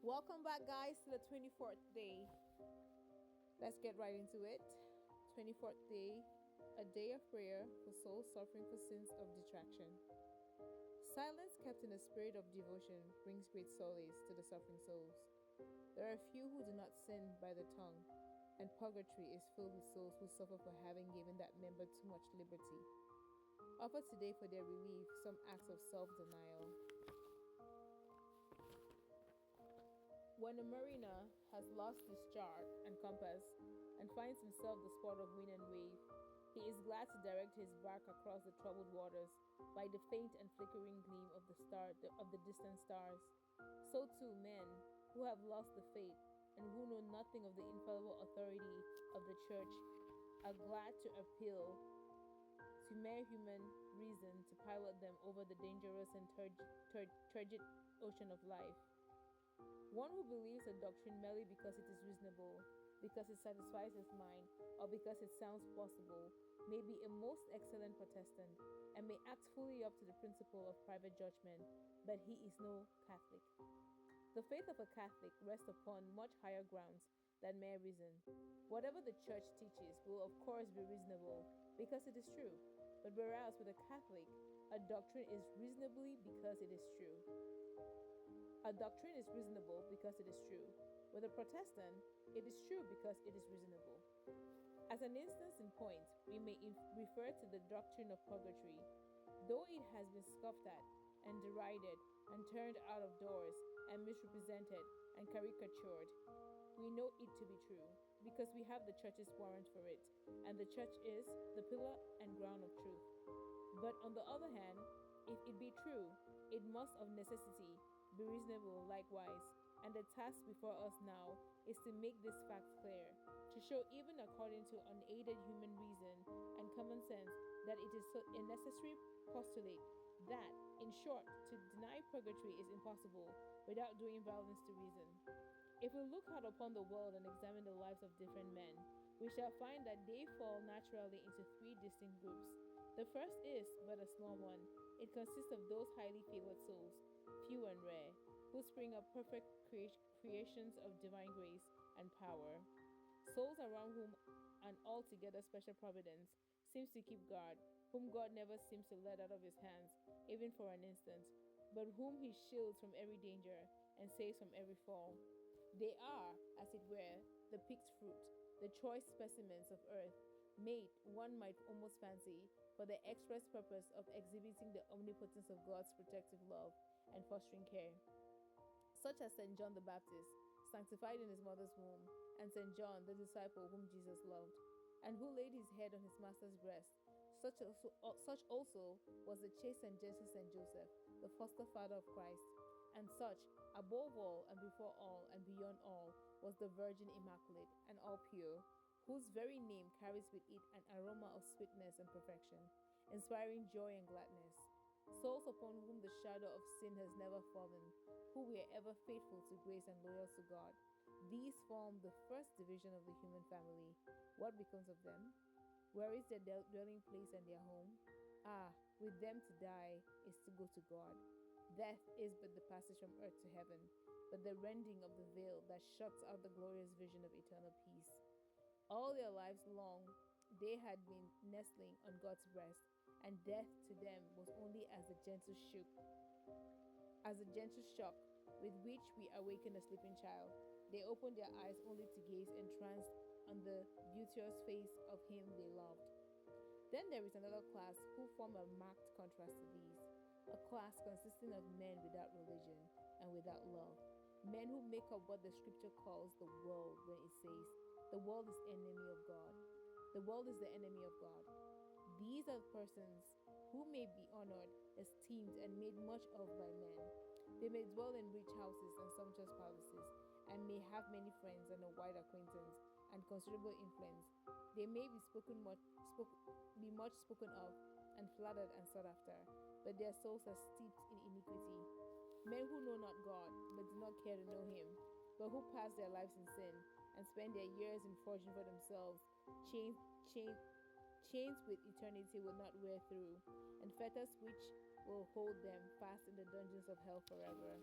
Welcome back, guys, to the 24th day. Let's get right into it. 24th day, a day of prayer for souls suffering for sins of detraction. Silence kept in a spirit of devotion brings great solace to the suffering souls. There are few who do not sin by the tongue, and purgatory is filled with souls who suffer for having given that member too much liberty. Offer today for their relief some acts of self-denial. When a mariner has lost his chart and compass and finds himself the sport of wind and wave, he is glad to direct his bark across the troubled waters by the faint and flickering gleam of the distant stars. So too men who have lost the faith and who know nothing of the infallible authority of the church are glad to appeal to mere human reason to pilot them over the dangerous and turgid ocean of life. One who believes a doctrine merely because it is reasonable, because it satisfies his mind, or because it sounds plausible, may be a most excellent Protestant, and may act fully up to the principle of private judgment, but he is no Catholic. The faith of a Catholic rests upon much higher grounds than mere reason. Whatever the Church teaches will of course be reasonable, because it is true, but whereas with a Catholic, a doctrine is reasonably because it is true. A doctrine is reasonable because it is true. With a Protestant, it is true because it is reasonable. As an instance in point, we may refer to the doctrine of purgatory. Though it has been scoffed at and derided and turned out of doors and misrepresented and caricatured, we know it to be true because we have the Church's warrant for it, and the Church is the pillar and ground of truth. But on the other hand, if it be true, it must of necessity be reasonable likewise, and the task before us now is to make this fact clear, to show even according to unaided human reason and common sense that it is a necessary postulate that, in short, to deny purgatory is impossible without doing violence to reason. If we look out upon the world and examine the lives of different men, we shall find that they fall naturally into three distinct groups. The first is but a small one. It consists of those highly favored souls, few and rare, who spring up perfect creations of divine grace and power. Souls around whom an altogether special providence seems to keep guard, whom God never seems to let out of his hands, even for an instant, but whom he shields from every danger and saves from every fall. They are, as it were, the picked fruit, the choice specimens of earth, made, one might almost fancy, for the express purpose of exhibiting the omnipotence of God's protective love and fostering care. Such as St. John the Baptist, sanctified in his mother's womb, and St. John, the disciple whom Jesus loved, and who laid his head on his master's breast. Such also was the chaste and gentle St. Joseph, the foster father of Christ. And such, above all and before all and beyond all, was the Virgin Immaculate and all pure, whose very name carries with it an aroma of sweetness and perfection, inspiring joy and gladness. Souls upon whom the shadow of sin has never fallen, who were ever faithful to grace and loyal to God. These form the first division of the human family. What becomes of them? Where is their dwelling place and their home? Ah, with them to die is to go to God. Death is but the passage from earth to heaven, but the rending of the veil that shuts out the glorious vision of eternal peace. All their lives long, they had been nestling on God's breast, and death to them was only as a gentle shock with which we awaken a sleeping child. They opened their eyes only to gaze entranced on the beauteous face of him they loved. Then there is another class who form a marked contrast to these, a class consisting of men without religion and without love, men who make up what the scripture calls the world when it says, the world is the enemy of God. The world is the enemy of God. These are persons who may be honored, esteemed, and made much of by men. They may dwell in rich houses and sumptuous palaces, and may have many friends and a wide acquaintance and considerable influence. They may be much spoken of and flattered and sought after, but their souls are steeped in iniquity. Men who know not God, but do not care to know him, but who pass their lives in sin and spend their years in forging for themselves chains with eternity will not wear through, and fetters which will hold them fast in the dungeons of hell forever.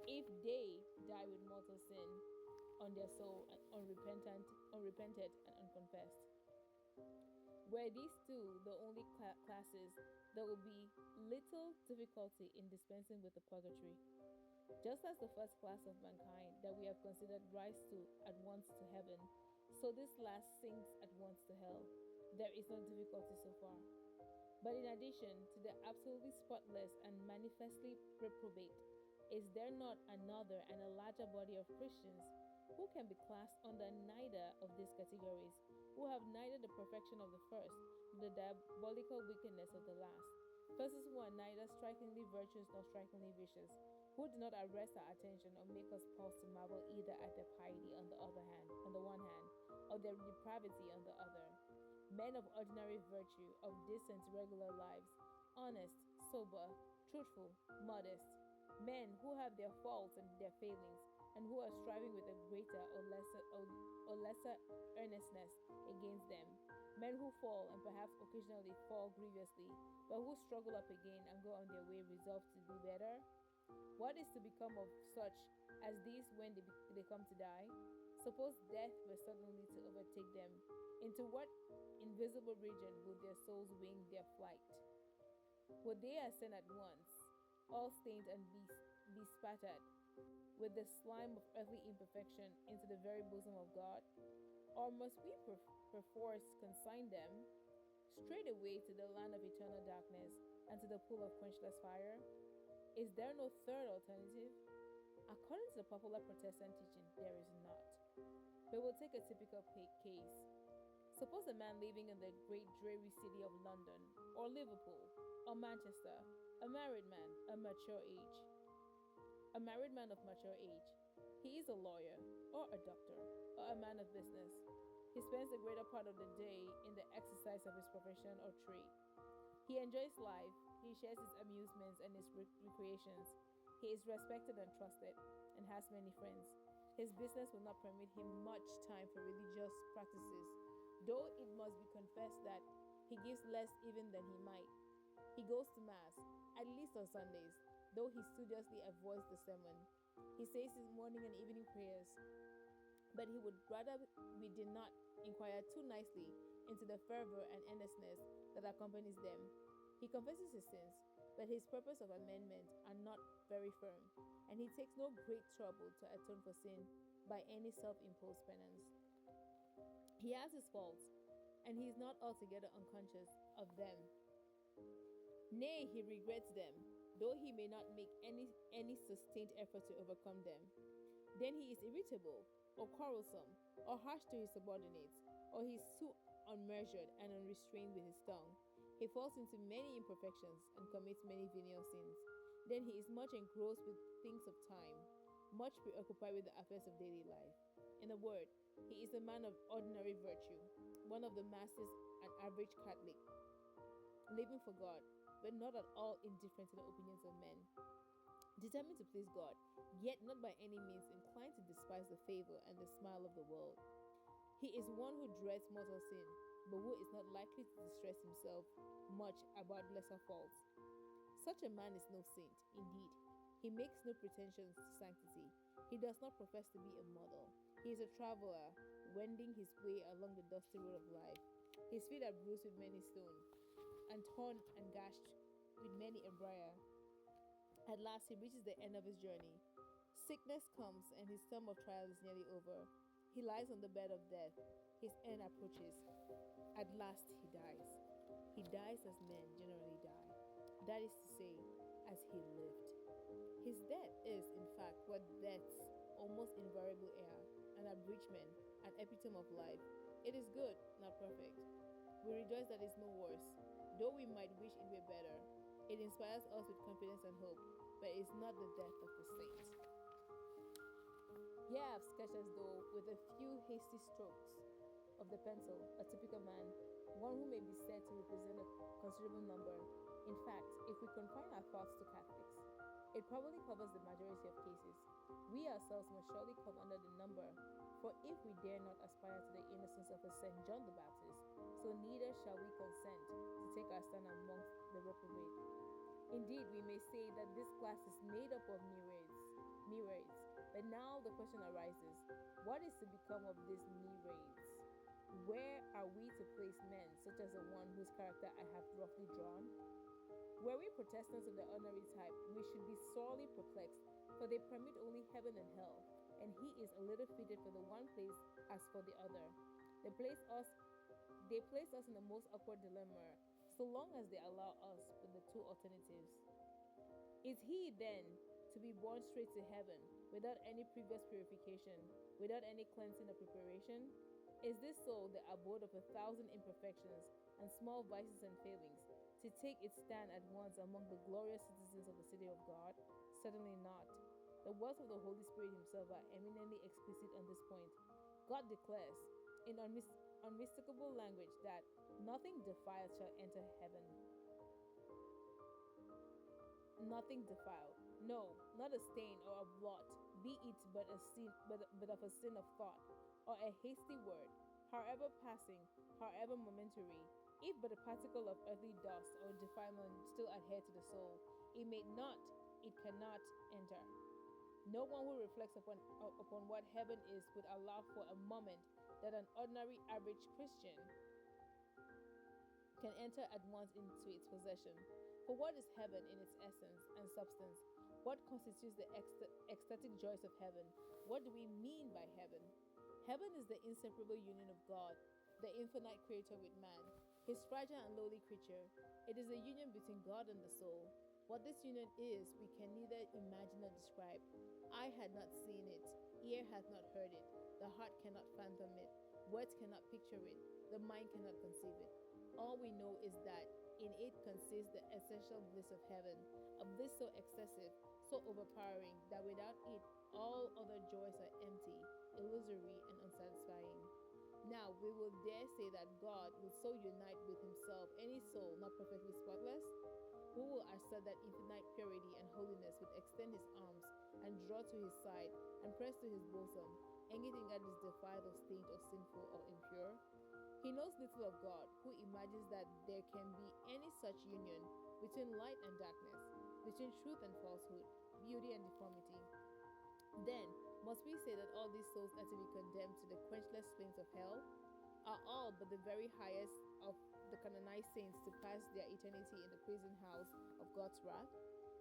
if they die with mortal sin on their soul, unrepented and unconfessed. Were these two the only classes, there would be little difficulty in dispensing with the purgatory. Just as the first class of mankind that we have considered rise to at once to heaven, so this last sinks at once to hell. There is no difficulty so far. But in addition to the absolutely spotless and manifestly reprobate, is there not another and a larger body of Christians who can be classed under neither of these categories, who have neither the perfection of the first nor the diabolical wickedness of the last? Persons who are neither strikingly virtuous nor strikingly vicious, who do not arrest our attention or make us pause to marvel either at their piety on the one hand, or their depravity on the other. Men of ordinary virtue, of decent, regular lives, honest, sober, truthful, modest. Men who have their faults and their failings, and who are striving with a greater or lesser earnestness against them. Men who fall and perhaps occasionally fall grievously, but who struggle up again and go on their way resolved to do better. What is to become of such as these when they come to die? Suppose death were suddenly to overtake them. Into what invisible region would their souls wing their flight? Would they ascend at once, all stained and bespattered with the slime of earthly imperfection, into the very bosom of God? Or must we perforce consign them straight away to the land of eternal darkness and to the pool of quenchless fire? Is there no third alternative? According to the popular Protestant teaching, there is not. But we'll take a typical case. Suppose a man living in the great dreary city of London, or Liverpool, or Manchester, a married man, a married man of mature age. He is a lawyer, or a doctor, or a man of business. He spends the greater part of the day in the exercise of his profession or trade. He enjoys life, he shares his amusements and his recreations. He is respected and trusted, and has many friends. His business will not permit him much time for religious practices, though it must be confessed that he gives less even than he might. He goes to Mass, at least on Sundays, though he studiously avoids the sermon. He says his morning and evening prayers, but he would rather we did not inquire too nicely into the fervor and earnestness that accompanies them. He confesses his sins, but his purpose of amendment are not very firm, and he takes no great trouble to atone for sin by any self-imposed penance. He has his faults, and he is not altogether unconscious of them. Nay, he regrets them, though he may not make any sustained effort to overcome them. Then he is irritable, or quarrelsome, or harsh to his subordinates, or he is too unmeasured and unrestrained with his tongue. He falls into many imperfections and commits many venial sins. Then he is much engrossed with things of time, much preoccupied with the affairs of daily life. In a word, he is a man of ordinary virtue, one of the masses, an average Catholic, living for God, but not at all indifferent to the opinions of men. Determined to please God, yet not by any means inclined to despise the favor and the smile of the world. He is one who dreads mortal sin, but who is not likely to distress himself much about lesser faults. Such a man is no saint, indeed. He makes no pretensions to sanctity. He does not profess to be a model. He is a traveler, wending his way along the dusty road of life. His feet are bruised with many stones, and torn and gashed with many a briar. At last he reaches the end of his journey. Sickness comes, and his term of trial is nearly over. He lies on the bed of death. His end approaches. At last he dies. He dies as men generally die. That is to say, as he lived. His death is, in fact, what deaths almost invariably are: an abridgment, an epitome of life. It is good, not perfect. We rejoice that it is no worse, though we might wish it were better. It inspires us with confidence and hope, but it is not the death of the saint. Here I have sketched, as though with a few hasty strokes of the pencil, a typical man, one who may be said to represent a considerable number. In fact, if we confine our thoughts to Catholics, it probably covers the majority of cases. We ourselves must surely come under the number, for if we dare not aspire to the innocence of a St. John the Baptist, so neither shall we consent to take our stand amongst the reprobate. Indeed, we may say that this class is made up of myriads. But now the question arises, what is to become of these myriads? Where are we to place men, such as the one whose character I have roughly drawn? Were we Protestants of the ordinary type, we should be sorely perplexed, for they permit only heaven and hell, and he is a little fitted for the one place as for the other. They place us they place us in the most awkward dilemma, so long as they allow us with the two alternatives. Is he then to be born straight to heaven without any previous purification, without any cleansing or preparation? Is this soul the abode of 1,000 imperfections and small vices and failings, to take its stand at once among the glorious citizens of the city of God? Certainly not. The words of the Holy Spirit Himself are eminently explicit on this point. God declares in unmistakable language that nothing defiled shall enter heaven. Nothing defiled. No, not a stain or a blot, be it but a sin, but of a sin of thought, or a hasty word, however passing, however momentary, if but a particle of earthly dust or defilement still adhere to the soul, it cannot enter. No one who reflects upon what heaven is would allow for a moment that an ordinary average Christian can enter at once into its possession. For what is heaven in its essence and substance? What constitutes the ecstatic joys of heaven? What do we mean by heaven? Heaven is the inseparable union of God, the infinite creator, with man, his fragile and lowly creature. It is a union between God and the soul. What this union is, we can neither imagine nor describe. Eye had not seen it, ear hath not heard it, the heart cannot fathom it, words cannot picture it, the mind cannot conceive it. All we know is that in it consists the essential bliss of heaven, a bliss so excessive, so overpowering, that without it all other joys are empty, illusory, and unsatisfying. Now, we will dare say that God will so unite with Himself any soul not perfectly spotless? Who will assert that infinite purity and holiness would extend His arms and draw to His side and press to His bosom anything that is defiled or stained or sinful or impure? He knows little of God, who imagines that there can be any such union between light and darkness, between truth and falsehood, beauty and deformity. Then, must we say that all these souls are to be condemned to the quenchless flames of hell? Are all but the very highest of the canonized saints to pass their eternity in the prison house of God's wrath?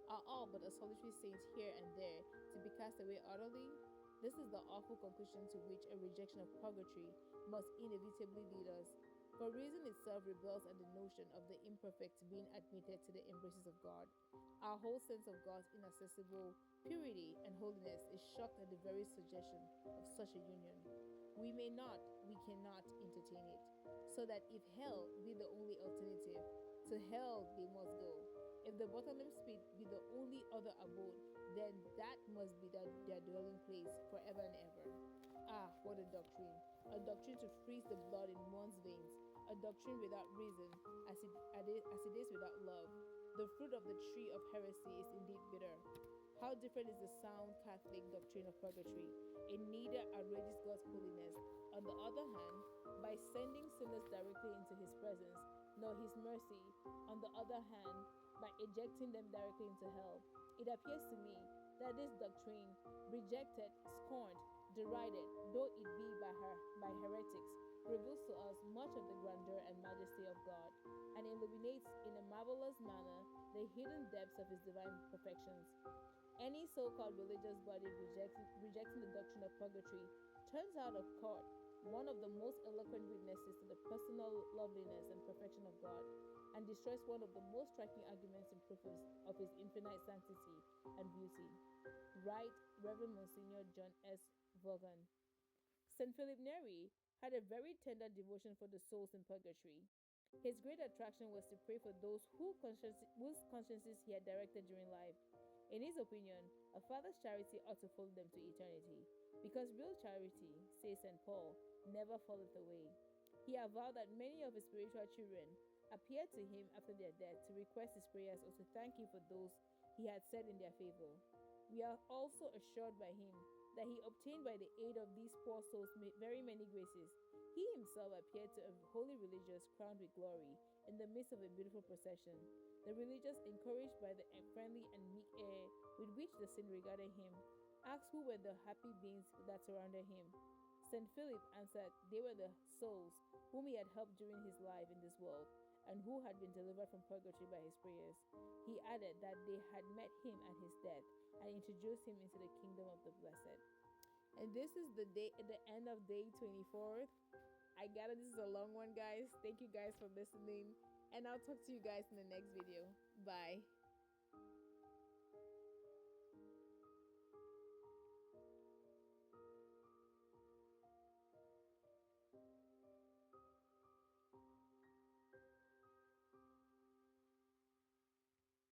Are all but a solitary saint here and there to be cast away utterly? This is the awful conclusion to which a rejection of purgatory must inevitably lead us. For reason itself rebels at the notion of the imperfect being admitted to the embraces of God. Our whole sense of God's inaccessible purity and holiness is shocked at the very suggestion of such a union. We cannot entertain it. So that if hell be the only alternative, to hell they must go. If the bottomless pit be the only other abode, then that must be their dwelling place forever and ever. Ah, what a doctrine! A doctrine to freeze the blood in one's veins, a doctrine without reason, as it is without love. The fruit of the tree of heresy is indeed bitter. How different is the sound Catholic doctrine of purgatory! It neither outrages God's holiness, on the other hand, by sending sinners directly into His presence, nor His mercy, on the other hand, by ejecting them directly into hell. It appears to me that this doctrine, rejected, scorned, derided, though it be by heretics, reveals to us much of the grandeur and majesty of God, and illuminates in a marvelous manner the hidden depths of His divine perfections. Any so-called religious body rejecting the doctrine of purgatory turns out of court one of the most eloquent witnesses to the personal loveliness and perfection of God, and destroys one of the most striking arguments in proof of His infinite sanctity and beauty. Right, Reverend Monsignor John S. Vaughan. St. Philip Neri had a very tender devotion for the souls in purgatory. His great attraction was to pray for those whose consciences he had directed during life. In his opinion, a father's charity ought to follow them to eternity, because real charity, says St. Paul, never falleth away. He avowed that many of his spiritual children appeared to him after their death to request his prayers or to thank him for those he had said in their favor. We are also assured by him that he obtained by the aid of these poor souls very many graces. He himself appeared to a holy religious crowned with glory in the midst of a beautiful procession. The religious, encouraged by the friendly and meek air with which the saint regarded him, asked who were the happy beings that surrounded him. St. Philip answered they were the souls whom he had helped during his life in this world and who had been delivered from purgatory by his prayers. He added that they had met him at his death and introduced him into the kingdom of the blessed. And this is the end of day 24th. I got it. This is a long one, guys. Thank you guys for listening. And I'll talk to you guys in the next video. Bye.